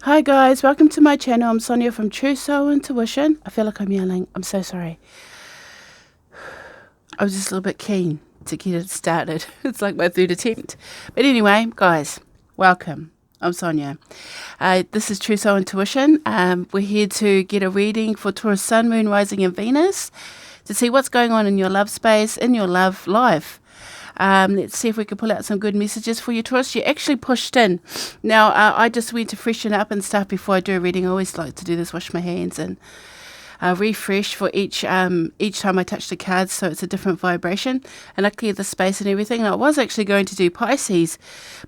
Hi guys, welcome to my channel. I'm Sonia from Truesoulintuition. I feel like I'm yelling. I'm so sorry. I was just a little bit keen to get it started. It's like my third attempt. But anyway, guys, welcome. I'm Sonia. This is Truesoulintuition. We're here to get a reading for Taurus Sun, Moon, Rising and Venus to see what's going on in your love space, in your love life. Let's see if we can pull out some good messages for you, Taurus. You're actually pushed in. Now, I just went to freshen up and stuff before I do a reading. I always like to do this, wash my hands and refresh for each time I touch the cards, so it's a different vibration. And I clear the space and everything. And I was actually going to do Pisces,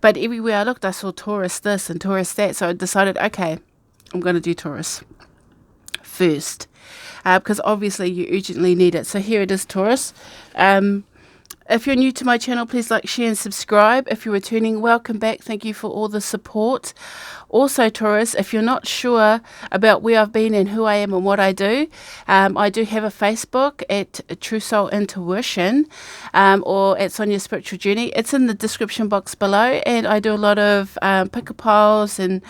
but everywhere I looked, I saw Taurus this and Taurus that. So I decided, okay, I'm going to do Taurus first, because obviously you urgently need it. So here it is, Taurus. If you're new to my channel, please like, share and subscribe. If you're returning, welcome back. Thank you for all the support. Also, Taurus, if you're not sure about where I've been and who I am and what I do have a Facebook at Truesoulintuition or at Sonia's Spiritual Journey. It's in the description box below, and I do a lot of pick-a-piles and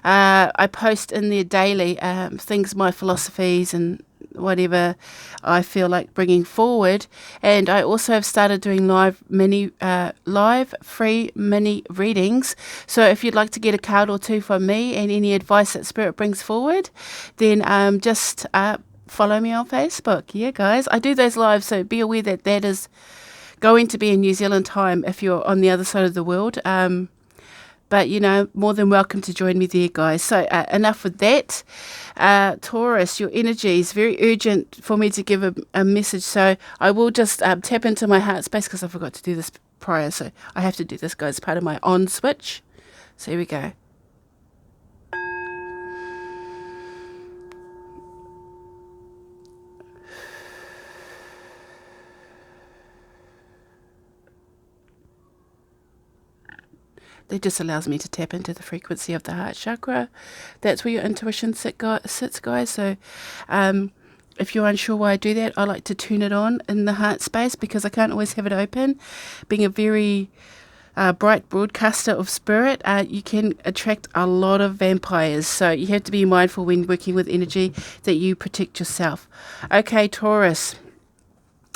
I post in there daily things, my philosophies and whatever I feel like bringing forward. And I also have started doing live free mini readings. So if you'd like to get a card or two from me and any advice that Spirit brings forward, then just follow me on Facebook. Yeah, guys, I do those live, so be aware that that is going to be in New Zealand time if you're on the other side of the world. But, you know, more than welcome to join me there, guys. So enough with that. Taurus, your energy is very urgent for me to give a message. So I will just tap into my heart space because I forgot to do this prior. So I have to do this, guys, part of my on switch. So here we go. That just allows me to tap into the frequency of the heart chakra. That's where your intuition sits, guys. So if you're unsure why I do that, I like to turn it on in the heart space because I can't always have it open. Being a very bright broadcaster of spirit, you can attract a lot of vampires. So you have to be mindful when working with energy that you protect yourself. Okay, Taurus.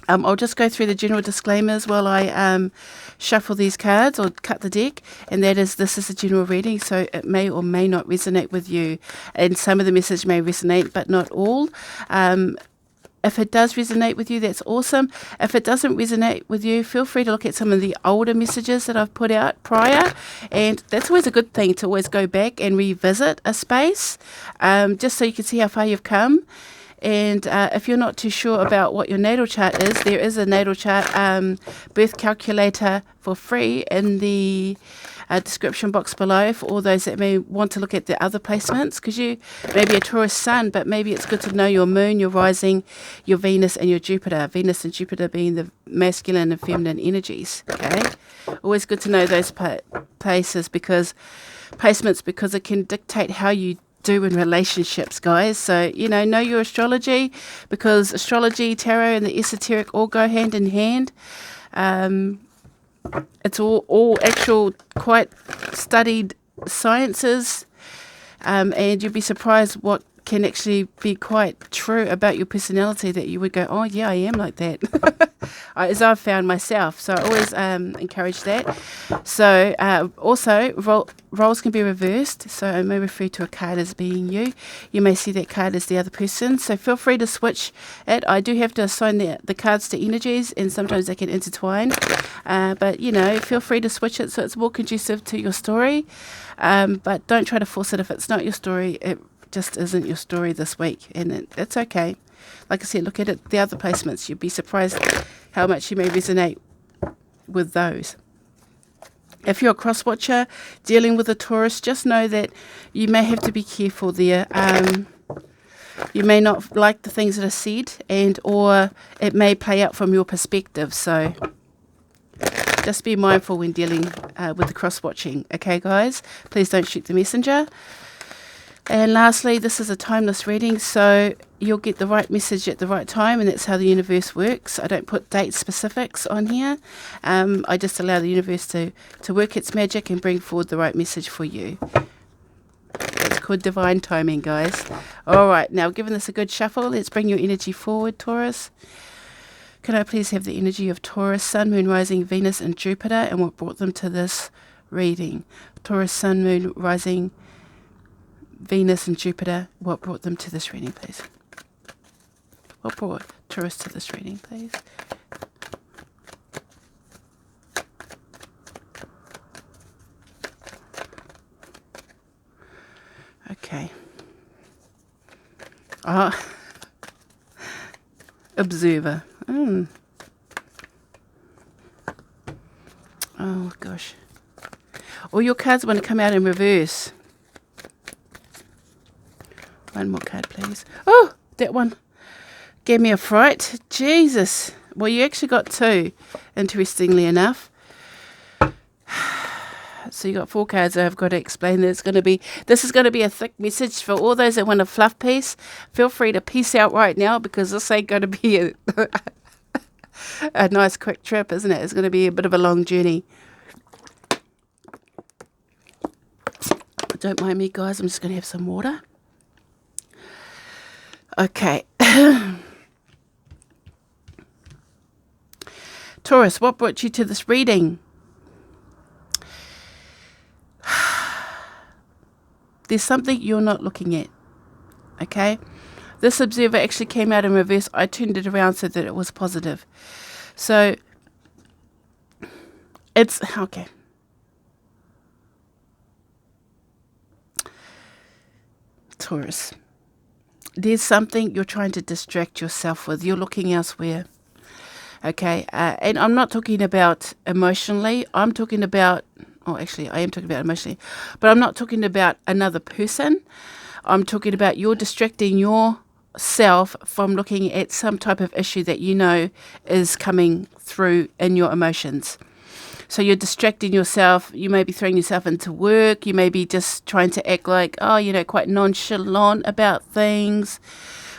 I'll just go through the general disclaimers while I shuffle these cards or cut the deck, and that is, this is a general reading, so it may or may not resonate with you, and some of the message may resonate, but not all. If it does resonate with you, that's awesome. If it doesn't resonate with you, feel free to look at some of the older messages that I've put out prior, and that's always a good thing to always go back and revisit a space, just so you can see how far you've come. And if you're not too sure about what your natal chart is, there is a natal chart birth calculator for free in the description box below for all those that may want to look at the other placements, because you may be a Taurus sun, but maybe it's good to know your moon, your rising, your Venus and your Jupiter. Venus and Jupiter being the masculine and feminine energies. Okay, always good to know those placements because it can dictate how you do in relationships, guys. So, you know your astrology, because astrology, tarot and the esoteric all go hand in hand. It's all actual quite studied sciences, and you'd be surprised what can actually be quite true about your personality, that you would go, oh yeah, I am like that, as I've found myself. So I always encourage that. So also roles can be reversed, so I may refer to a card as being you. You may see that card as the other person, so feel free to switch it. I do have to assign the cards to energies, and sometimes they can intertwine, but feel free to switch it so it's more conducive to your story, but don't try to force it. If it's not your story, it just isn't your story this week, and it's okay. Like I said, look at it, the other placements. You'd be surprised how much you may resonate with those. If you're a cross watcher dealing with a Taurus, just know that you may have to be careful there. You may not like the things that are said, or it may play out from your perspective. So just be mindful when dealing with the cross watching. Okay, guys, please don't shoot the messenger. And lastly, this is a timeless reading, so you'll get the right message at the right time, and that's how the universe works. I don't put date specifics on here. I just allow the universe to work its magic and bring forward the right message for you. That's cool. called divine timing, guys. All right, now giving this a good shuffle, let's bring your energy forward, Taurus. Can I please have the energy of Taurus, Sun, Moon, Rising, Venus, and Jupiter, and what brought them to this reading? Taurus, Sun, Moon, Rising, Venus, and Jupiter, what brought them to this reading, please? What brought Taurus to this reading, please? Okay. Observer. Oh, gosh. All your cards want to come out in reverse. One more card, please. Oh, that one gave me a fright. Jesus. Well, you actually got two, interestingly enough. So you got 4 cards. I've got to explain that this is going to be a thick message for all those that want a fluff piece. Feel free to peace out right now, because this ain't going to be a nice quick trip, isn't it? It's going to be a bit of a long journey. Don't mind me, guys. I'm just going to have some water. Okay. Taurus, what brought you to this reading? There's something you're not looking at, okay? This observer actually came out in reverse. I turned it around so that it was positive. So, it's, okay. Taurus, there's something you're trying to distract yourself with. You're looking elsewhere, okay? And I'm not talking about emotionally. I'm talking about... Oh, actually, I am talking about emotionally. But I'm not talking about another person. I'm talking about you're distracting yourself from looking at some type of issue that you know is coming through in your emotions. So you're distracting yourself. You may be throwing yourself into work. You may be just trying to act like, quite nonchalant about things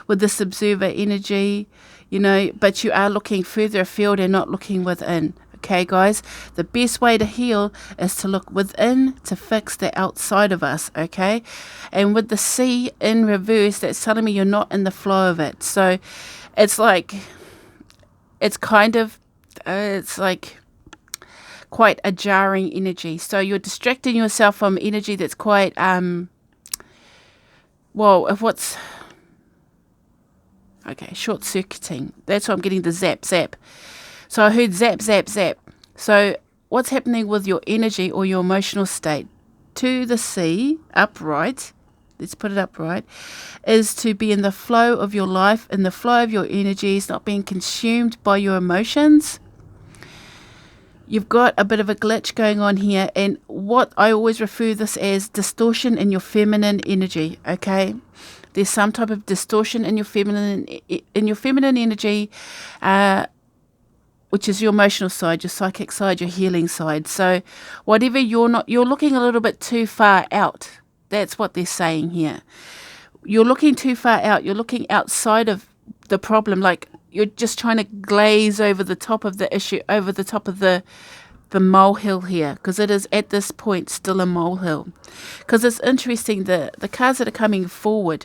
with this observer energy, but you are looking further afield and not looking within. Okay, guys, the best way to heal is to look within to fix the outside of us, okay? And with the C in reverse, that's telling me you're not in the flow of it. So it's like, it's like quite a jarring energy. So you're distracting yourself from energy that's quite, short-circuiting. That's why I'm getting the zap, zap. So I heard zap, zap, zap. So what's happening with your energy or your emotional state? To the C, upright, let's put it upright, is to be in the flow of your life, in the flow of your energies, not being consumed by your emotions. You've got a bit of a glitch going on here, and what I always refer this as distortion in your feminine energy, okay? There's some type of distortion in your feminine energy, which is your emotional side, your psychic side, your healing side. So whatever you're looking a little bit too far out. That's what they're saying here. You're looking too far out. You're looking outside of the problem. Like you're just trying to glaze over the top of the issue, over the top of the molehill here, because it is at this point still a molehill. Because it's interesting, the cards that are coming forward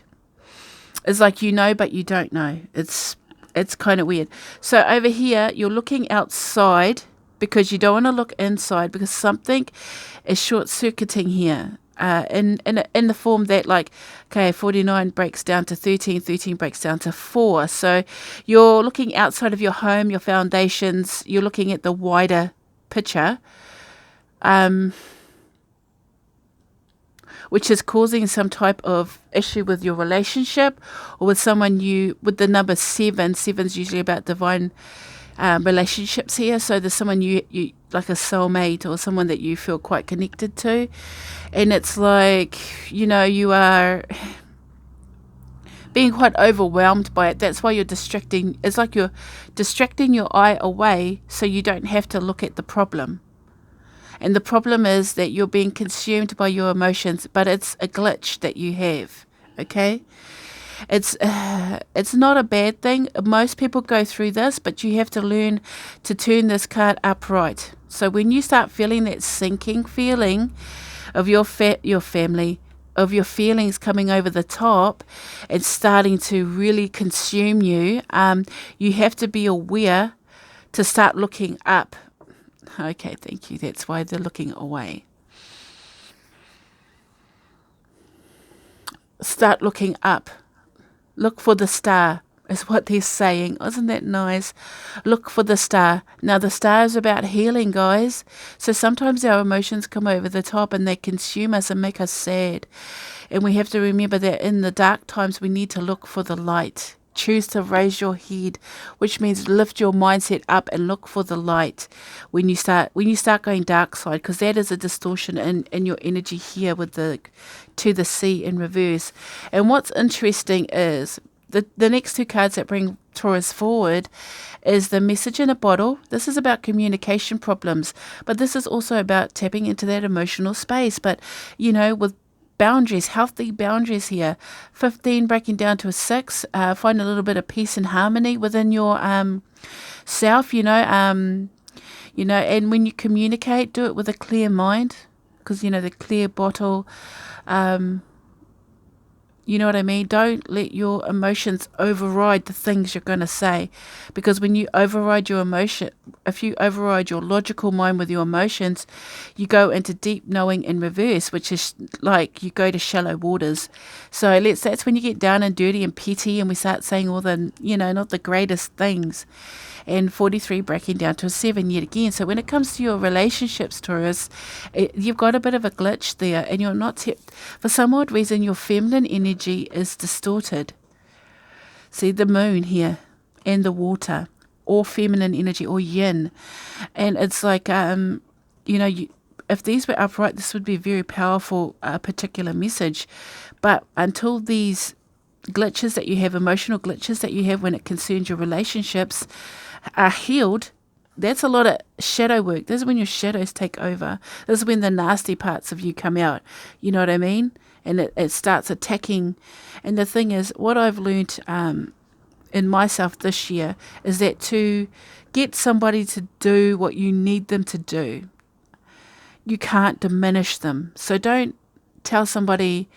is like but you don't know. It's kind of weird. So over here, you're looking outside because you don't want to look inside, because something is short-circuiting here in the form that 49 breaks down to 13, 13 breaks down to 4. So you're looking outside of your home, your foundations, you're looking at the wider picture, which is causing some type of issue with your relationship or with someone with the number 7. 7's usually about divine relationships here. So there's someone you like a soulmate or someone that you feel quite connected to. And it's like, you are being quite overwhelmed by it. That's why you're distracting. It's like you're distracting your eye away so you don't have to look at the problem. And the problem is that you're being consumed by your emotions, but it's a glitch that you have, okay? It's not a bad thing. Most people go through this, but you have to learn to turn this card upright. So when you start feeling that sinking feeling of your family, of your feelings coming over the top and starting to really consume you, you have to be aware to start looking up. Okay, thank you. That's why they're looking away. Start looking up. Look for the star, is what they're saying. Isn't that nice? Look for the star. Now, the star is about healing, guys. So sometimes our emotions come over the top and they consume us and make us sad. And we have to remember that in the dark times, we need to look for the light. Choose to raise your head, which means lift your mindset up and look for the light when you start going dark side, because that is a distortion in your energy here with the to the sea in reverse. And what's interesting is the next two cards that bring Taurus forward is the message in a bottle. This is about communication problems, but this is also about tapping into that emotional space. But, with boundaries, healthy boundaries here. 15 breaking down to a 6. Find a little bit of peace and harmony within your self, and when you communicate, do it with a clear mind, because, the clear bottle, you know what I mean? Don't let your emotions override the things you're going to say, because when you override your emotion, if you override your logical mind with your emotions, you go into deep knowing in reverse, which is like you go to shallow waters. So that's when you get down and dirty and petty, and we start saying all the, not the greatest things. And 43 breaking down to a 7 yet again. So when it comes to your relationships, Taurus, you've got a bit of a glitch there, and you're not, for some odd reason, your feminine energy is distorted. See the moon here and the water, or feminine energy, or yin. And it's like, if these were upright, this would be a very powerful particular message. But until these glitches that you have, emotional glitches that you have when it concerns your relationships, are healed, that's a lot of shadow work. This is when your shadows take over. This is when the nasty parts of you come out. You know what I mean? And it starts attacking. And the thing is, what I've learned in myself this year is that to get somebody to do what you need them to do, you can't diminish them. So don't tell somebody,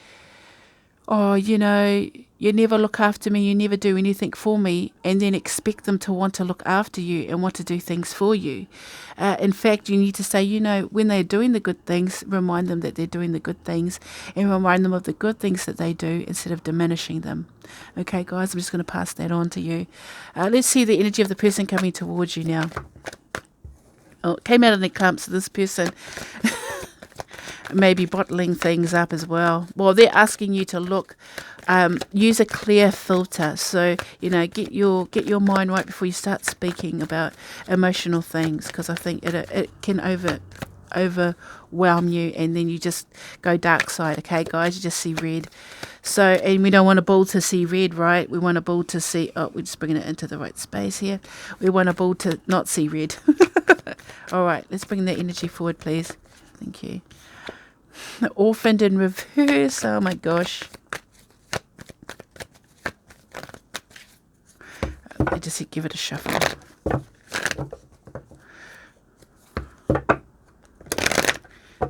oh, you never look after me, you never do anything for me, and then expect them to want to look after you and want to do things for you. In fact, you need to say, when they're doing the good things, remind them that they're doing the good things, and remind them of the good things that they do instead of diminishing them. Okay, guys, I'm just going to pass that on to you. Let's see the energy of the person coming towards you now. Oh, it came out in the clump, so this person maybe bottling things up as well. Well, they're asking you to look, use a clear filter. So, get your mind right before you start speaking about emotional things, because I think it can overwhelm you, and then you just go dark side. Okay, guys, you just see red. So, and we don't want a bull to see red, right? We want a bull to see, we're just bringing it into the right space here. We want a bull to not see red. All right, let's bring that energy forward, please. Thank you. Orphaned in reverse. Oh my gosh. I just give it a shuffle.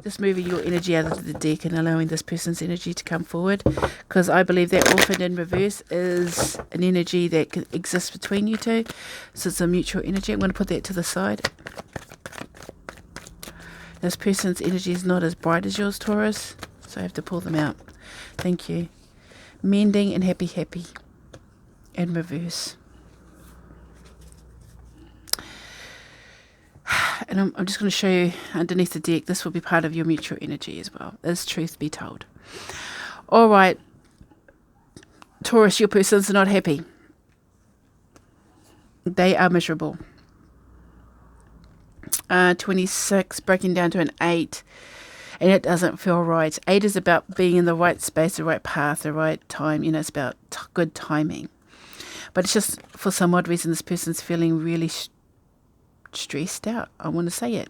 Just moving your energy out of the deck and allowing this person's energy to come forward, because I believe that orphaned in reverse is an energy that exists between you two. So it's a mutual energy. I'm going to put that to the side. This person's energy is not as bright as yours, Taurus, so I have to pull them out. Thank you. Mending and happy in reverse. And I'm just going to show you underneath the deck. This will be part of your mutual energy as well, as truth be told. All right. Taurus, your person's not happy. They are miserable. 26, breaking down to an 8, and it doesn't feel right. 8 is about being in the right space, the right path, the right time. It's about good timing. But it's just, for some odd reason, this person's feeling really stressed out. I want to say it.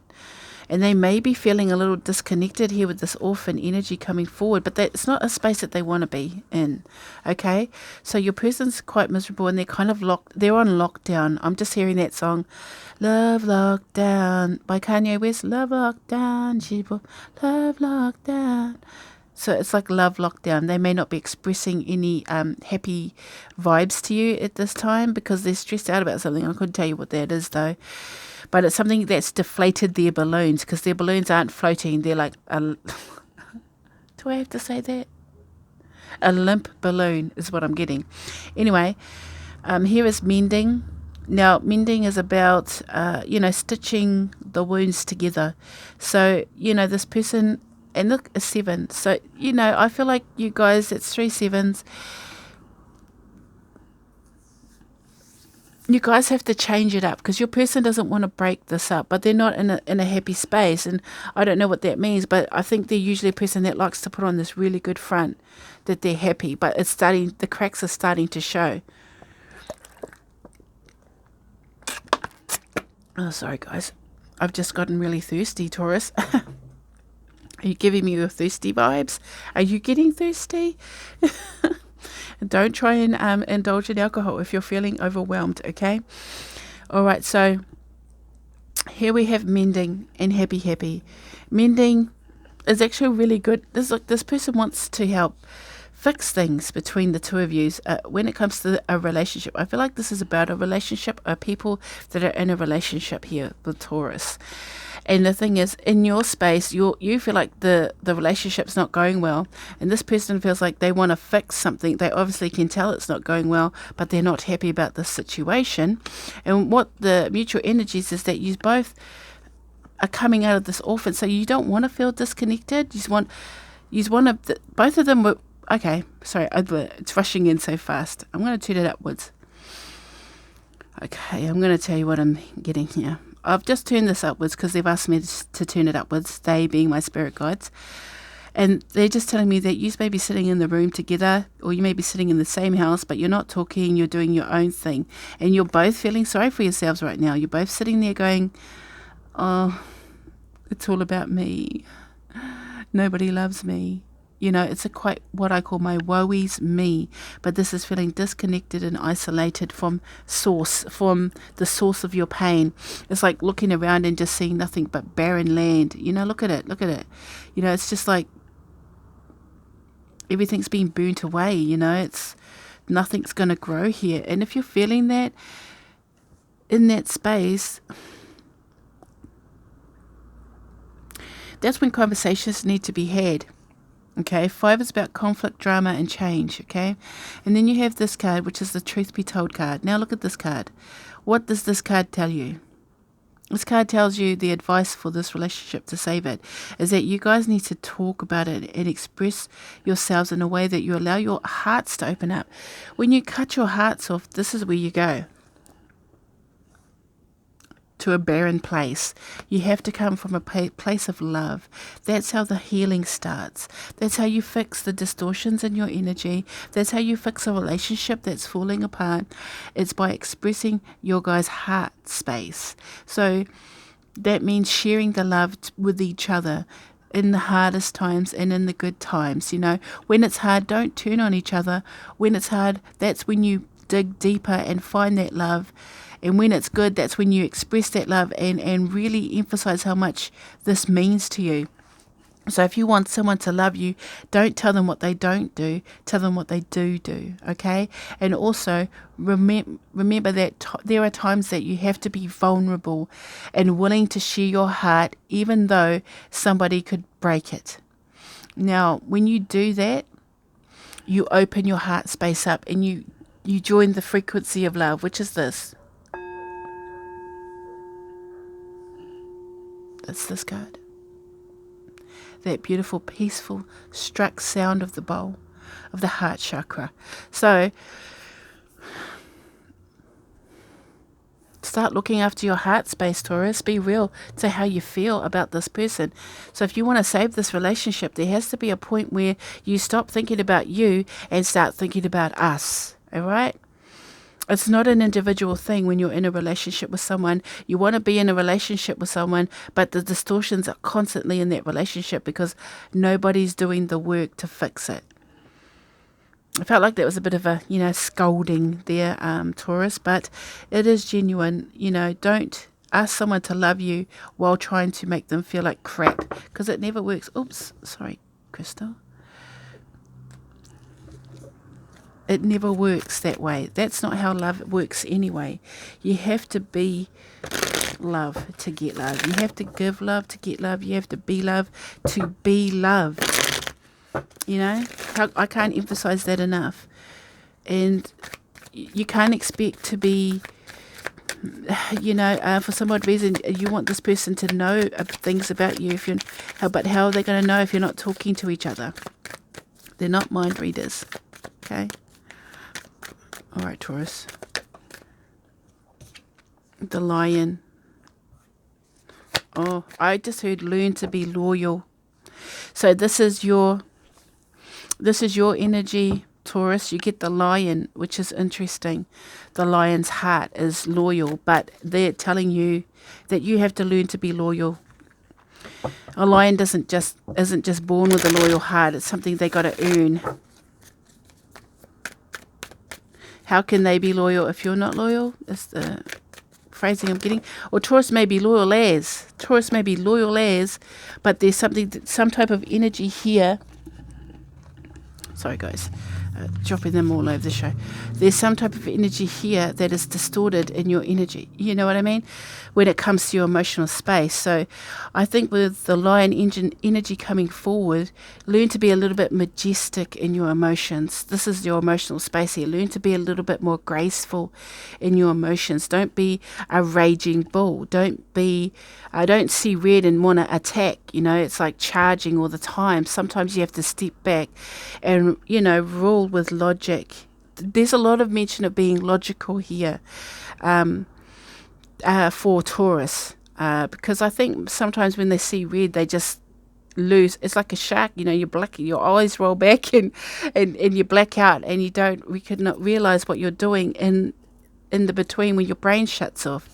And they may be feeling a little disconnected here with this orphan energy coming forward, but it's not a space that they want to be in. Okay? So your person's quite miserable, and they're kind of they're on lockdown. I'm just hearing that song, Love Lockdown by Kanye West. Love Lockdown, love lockdown. So it's like love lockdown. They may not be expressing any happy vibes to you at this time because they're stressed out about something. I couldn't tell you what that is though. But it's something that's deflated their balloons, because their balloons aren't floating. They're like do I have to say that? A limp balloon is what I'm getting. Anyway, here is mending. Now, mending is about, stitching the wounds together. So, this person, and look, a 7. So, I feel like you guys, it's 3 sevens. You guys have to change it up, because your person doesn't want to break this up, but they're not in a happy space. And I don't know what that means, but I think they're usually a person that likes to put on this really good front that they're happy, but the cracks are starting to show. Oh, sorry guys. I've just gotten really thirsty, Taurus. Are you giving me your thirsty vibes? Are you getting thirsty? Don't try and indulge in alcohol if you're feeling overwhelmed, okay? All right, so here we have mending and happy. Mending is actually really good. This person wants to help fix things between the two of you when it comes to a relationship. I feel like this is about a relationship, or people that are in a relationship here with Taurus. And the thing is, in your space, you feel like the relationship's not going well, and this person feels like they want to fix something. They obviously can tell it's not going well, but they're not happy about the situation. And what the mutual energies is that you both are coming out of this orphan, so you don't want to feel disconnected. You want to, both of them were, okay, sorry, it's rushing in so fast. I'm going to turn it upwards. Okay, I'm going to tell you what I'm getting here. I've just turned this upwards because they've asked me to turn it upwards, they being my spirit guides. And they're just telling me that you may be sitting in the room together, or you may be sitting in the same house, but you're not talking, you're doing your own thing. And you're both feeling sorry for yourselves right now. You're both sitting there going, oh, it's all about me. Nobody loves me. It's quite what I call my woe's me. But this is feeling disconnected and isolated from the source of your pain. It's like looking around and just seeing nothing but barren land. Look at it. It's just like everything's been burnt away. It's nothing's going to grow here. And if you're feeling that in that space, that's when conversations need to be had. Okay, 5 is about conflict, drama, and change, okay? And then you have this card, which is the Truth Be Told card. Now look at this card. What does this card tell you? This card tells you the advice for this relationship to save it is that you guys need to talk about it and express yourselves in a way that you allow your hearts to open up. When you cut your hearts off, this is where you go. To a barren place. You have to come from a place of love. That's how the healing starts. That's how you fix the distortions in your energy. That's how you fix a relationship that's falling apart. It's by expressing your guys' heart space. So that means sharing the love with each other in the hardest times and in the good times. When it's hard, don't turn on each other. When it's hard, that's when you dig deeper and find that love. And when it's good, that's when you express that love and really emphasize how much this means to you. So if you want someone to love you, don't tell them what they don't do. Tell them what they do, okay? And also remember that there are times that you have to be vulnerable and willing to share your heart, even though somebody could break it. Now, when you do that, you open your heart space up and you join the frequency of love, which is this. That's this card. That beautiful, peaceful, struck sound of the bowl, of the heart chakra. So, start looking after your heart space, Taurus. Be real to how you feel about this person. So if you want to save this relationship, there has to be a point where you stop thinking about you and start thinking about us. All right? It's not an individual thing when you're in a relationship with someone. You want to be in a relationship with someone, but the distortions are constantly in that relationship because nobody's doing the work to fix it. I felt like that was a bit of a, scolding there, Taurus, but it is genuine. Don't ask someone to love you while trying to make them feel like crap, because it never works. Oops, sorry, Crystal. It never works that way. That's not how love works anyway. You have to be love to get love. You have to give love to get love. You have to be love to be loved. You know, I can't emphasize that enough. And you can't expect to be, you know, for some odd reason, you want this person to know things about you. But how are they going to know if you're not talking to each other? They're not mind readers. Okay. All right, Taurus. The Lion. Oh, I just heard learn to be loyal. So this is your energy, Taurus. You get the Lion, which is interesting. The Lion's heart is loyal, but they're telling you that you have to learn to be loyal. A lion isn't just born with a loyal heart. It's something they got to earn. How can they be loyal if you're not loyal? That's the phrasing I'm getting. Or Taurus may be loyal as. Taurus may be loyal as, but there's some type of energy here. Sorry, guys. Dropping them all over the show. There's some type of energy here that is distorted in your energy. You know what I mean? When it comes to your emotional space. So I think with the Lion engine energy coming forward, learn to be a little bit majestic in your emotions. This is your emotional space here. Learn to be a little bit more graceful in your emotions. Don't be a raging bull. Don't see red and want to attack. You know, it's like charging all the time. Sometimes you have to step back and, you know, rule with logic. There's a lot of mention of being logical here for Taurus, because I think sometimes when they see red, they just lose. It's like a shark, you know, your eyes roll back and you black out, and we could not realize what you're doing in the between when your brain shuts off.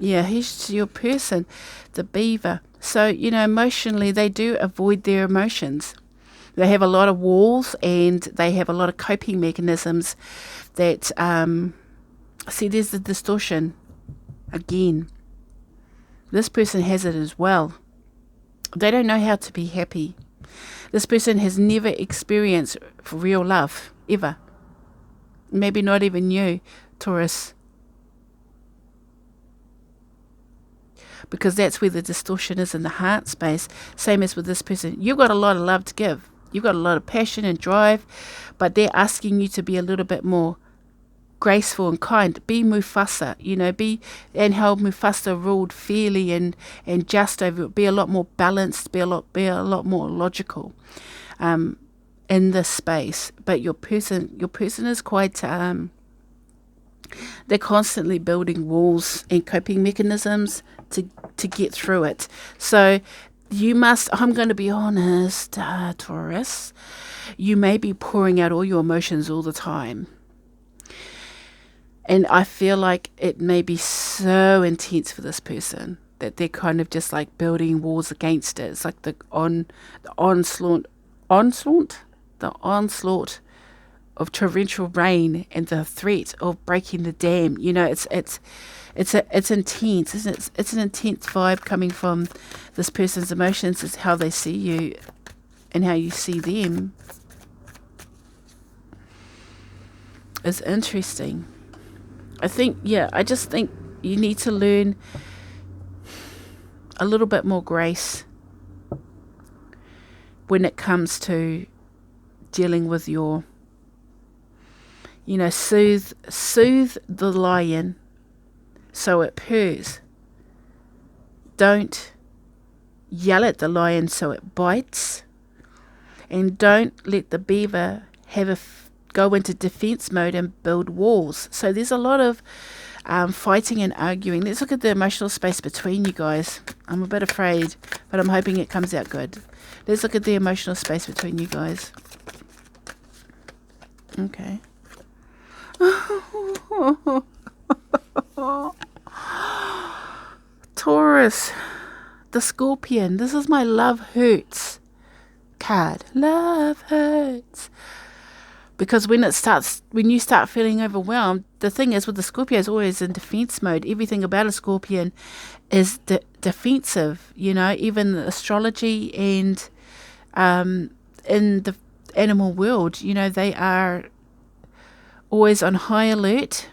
Yeah, he's your person, the beaver. So, you know, emotionally, they do avoid their emotions. They have a lot of walls, and they have a lot of coping mechanisms that, see, there's the distortion again. This person has it as well. They don't know how to be happy. This person has never experienced real love, ever. Maybe not even you, Taurus. Because that's where the distortion is in the heart space. Same as with this person. You've got a lot of love to give. You've got a lot of passion and drive, but they're asking you to be a little bit more graceful and kind. Be Mufasa, you know, and how Mufasa ruled fairly and just over it. Be a lot more balanced, be a lot more logical in this space. But your person is quite they're constantly building walls and coping mechanisms to get through it. So I'm going to be honest, Taurus, you may be pouring out all your emotions all the time. And I feel like it may be so intense for this person that they're kind of just like building walls against it. It's like the onslaught of torrential rain and the threat of breaking the dam. You know, it's intense, isn't it? It's an intense vibe coming from this person's emotions. It's how they see you and how you see them. It's interesting. I just think you need to learn a little bit more grace when it comes to dealing with your, you know, soothe the lion so it purrs. Don't yell at the lion so it bites. And don't let the beaver go into defense mode and build walls. So there's a lot of fighting and arguing. Let's look at the emotional space between you guys. I'm a bit afraid, but I'm hoping it comes out good. Let's look at the emotional space between you guys. Okay. Taurus, the Scorpion. This is my love hurts card. Love hurts. Because when you start feeling overwhelmed, the thing is with the Scorpio is always in defense mode. Everything about a Scorpion is defensive, you know, even astrology and in the animal world, you know, they are always on high alert,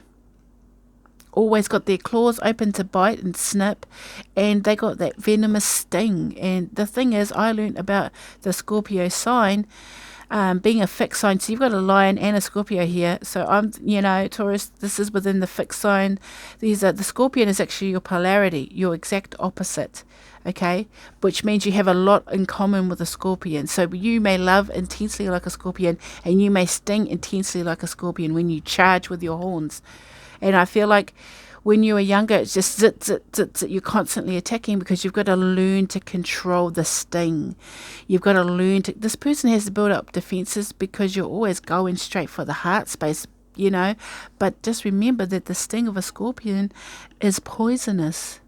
always got their claws open to bite and snip, and they got that venomous sting. And the thing is, I learned about the Scorpio sign being a fixed sign. So you've got a lion and a Scorpio here. So Taurus, this is within the fixed sign. The Scorpion is actually your polarity, your exact opposite. Okay, which means you have a lot in common with a Scorpion. So you may love intensely like a Scorpion, and you may sting intensely like a Scorpion when you charge with your horns. And I feel like when you were younger, it's just zit, zit, zit, zit. You're constantly attacking because you've got to learn to control the sting. You've got to learn to... This person has to build up defenses because you're always going straight for the heart space, But just remember that the sting of a Scorpion is poisonous.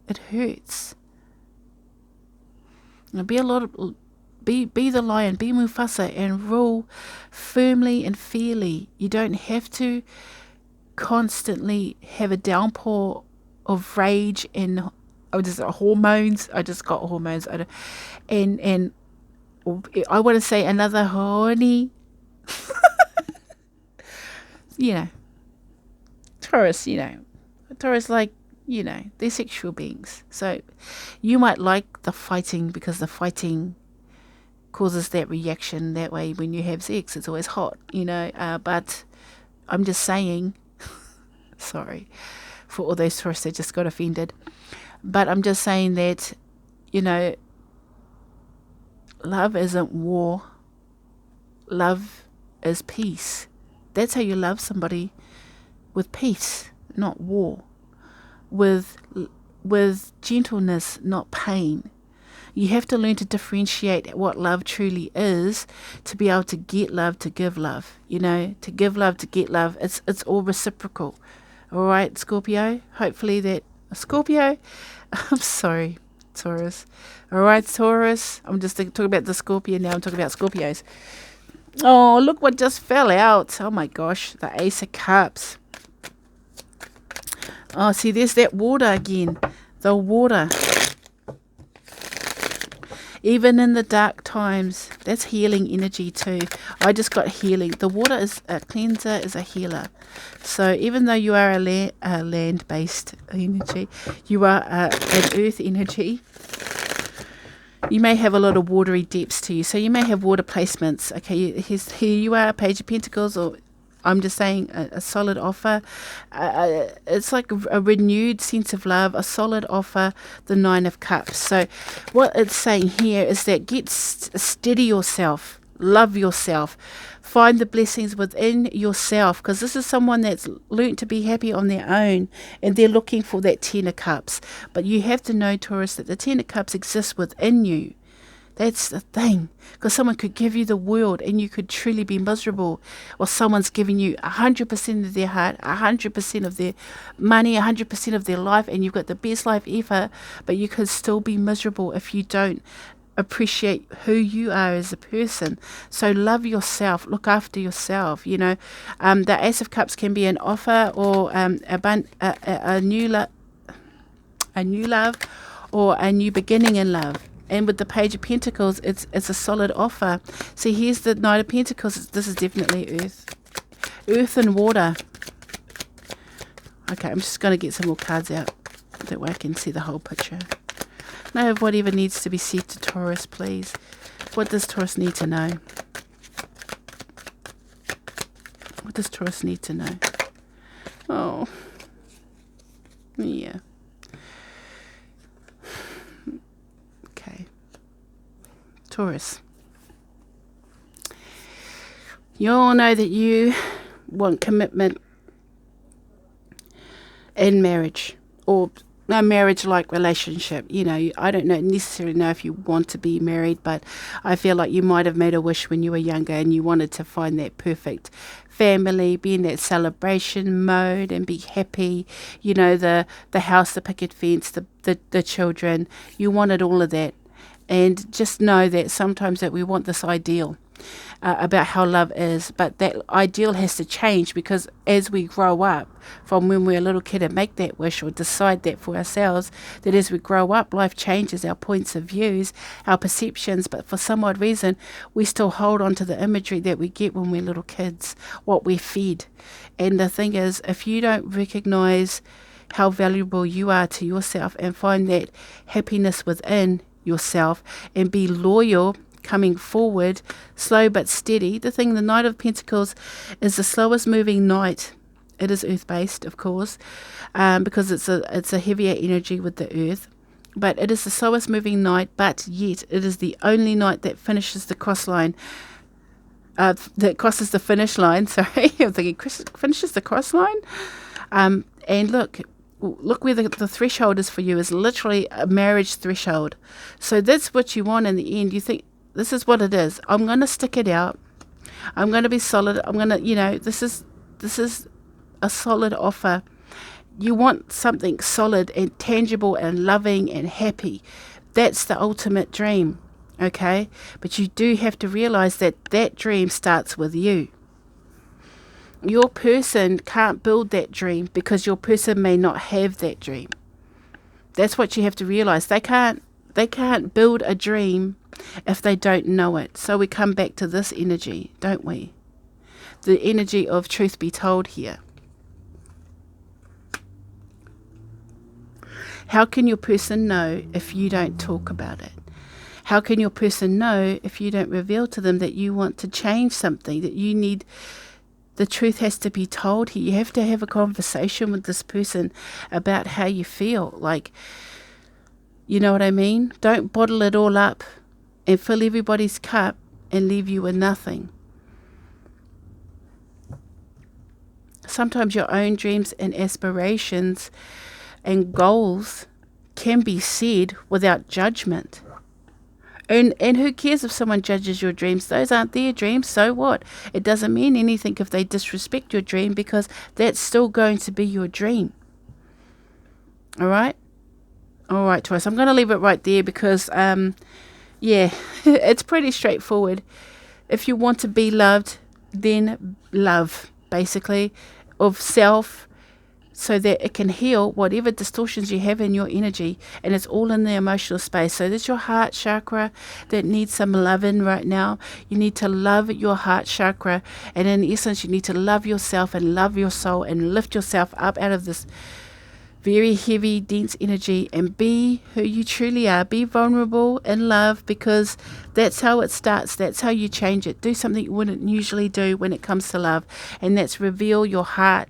It hurts. Now be the lion, be Mufasa, and rule firmly and fairly. You don't have to constantly have a downpour of rage and hormones. I just got hormones. And I want to say another horny. Taurus. Taurus, like, they're sexual beings. So you might like the fighting because the fighting causes that reaction. That way when you have sex, it's always hot, but I'm just saying, sorry for all those Taurus that just got offended, but I'm just saying that, love isn't war. Love is peace. That's how you love somebody, with peace, not war. With gentleness, not pain. You have to learn to differentiate what love truly is to be able to get love, to give love. To give love, to get love. It's all reciprocal. All right, Scorpio? Hopefully that... Scorpio? I'm sorry, Taurus. All right, Taurus. I'm just talking about the Scorpio now. I'm talking about Scorpios. Oh, look what just fell out. Oh, my gosh. The Ace of Cups. Oh, see, there's that water again. The water. Even in the dark times, that's healing energy too. I just got healing. The water is a cleanser, is a healer. So even though you are a land-based energy, you are an earth energy, you may have a lot of watery depths to you. So you may have water placements. Okay, here you are, Page of Pentacles, or I'm just saying a solid offer. It's like a renewed sense of love, a solid offer, the Nine of Cups. So what it's saying here is that steady yourself, love yourself, find the blessings within yourself, because this is someone that's learnt to be happy on their own, and they're looking for that Ten of Cups. But you have to know, Taurus, that the Ten of Cups exists within you. That's the thing, because someone could give you the world and you could truly be miserable, or someone's giving you 100% of their heart, 100% of their money, 100% of their life, and you've got the best life ever, but you could still be miserable if you don't appreciate who you are as a person. So love yourself, look after yourself. The Ace of Cups can be an offer, or a new love, or a new beginning in love. And with the Page of Pentacles, it's a solid offer. See, here's the Knight of Pentacles. This is definitely earth and water. Okay, I'm just going to get some more cards out. That way I can see the whole picture. Know of whatever needs to be said to Taurus, please. What does Taurus need to know? What does Taurus need to know? Oh, yeah. Okay. Taurus. You all know that you want commitment in marriage, or a marriage-like relationship. I don't necessarily know if you want to be married, but I feel like you might have made a wish when you were younger and you wanted to find that perfect family, be in that celebration mode and be happy. The house, the picket fence, the children. You wanted all of that. And just know that sometimes that we want this ideal. about how love is, but that ideal has to change, because as we grow up from when we're a little kid and make that wish or decide that for ourselves, that as we grow up, life changes, our points of views, our perceptions, but for some odd reason we still hold on to the imagery that we get when we're little kids, what we're fed. And the thing is, if you don't recognize how valuable you are to yourself and find that happiness within yourself and be loyal coming forward, slow but steady. The thing, the Knight of Pentacles is the slowest moving knight. It is earth-based, of course, because it's a heavier energy with the earth. But it is the slowest moving knight, but yet it is the only knight that finishes the cross line. That crosses the finish line. Sorry, I'm thinking finishes the cross line. And look where the threshold is for you, is literally a marriage threshold. So that's what you want in the end. You think, this is what it is. I'm going to stick it out. I'm going to be solid. I'm going to, this is a solid offer. You want something solid and tangible and loving and happy. That's the ultimate dream, okay? But you do have to realize that that dream starts with you. Your person can't build that dream because your person may not have that dream. That's what you have to realize. They can't build a dream if they don't know it. So we come back to this energy, don't we? The energy of truth be told here. How can your person know if you don't talk about it? How can your person know if you don't reveal to them that you want to change something, that you need... The truth has to be told here. You have to have a conversation with this person about how you feel. Like, you know what I mean? Don't bottle it all up and fill everybody's cup and leave you with nothing. Sometimes your own dreams and aspirations and goals can be said without judgment. And who cares if someone judges your dreams? Those aren't their dreams, so what? It doesn't mean anything if they disrespect your dream, because that's still going to be your dream. All right? All right, Taurus. I'm going to leave it right there because, yeah, it's pretty straightforward. If you want to be loved, then love, basically, of self, so that it can heal whatever distortions you have in your energy. And it's all in the emotional space. So that's your heart chakra that needs some loving right now. You need to love your heart chakra. And in essence, you need to love yourself and love your soul and lift yourself up out of this very heavy, dense energy and be who you truly are. Be vulnerable in love, because that's how it starts. That's how you change it. Do something you wouldn't usually do when it comes to love. And that's reveal your heart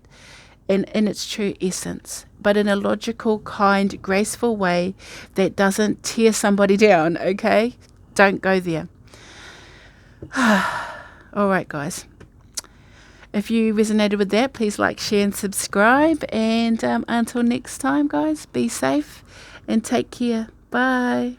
in its true essence, but in a logical, kind, graceful way that doesn't tear somebody down, okay? Don't go there. All right, guys. If you resonated with that, please like, share, and subscribe. And until next time, guys, be safe and take care. Bye.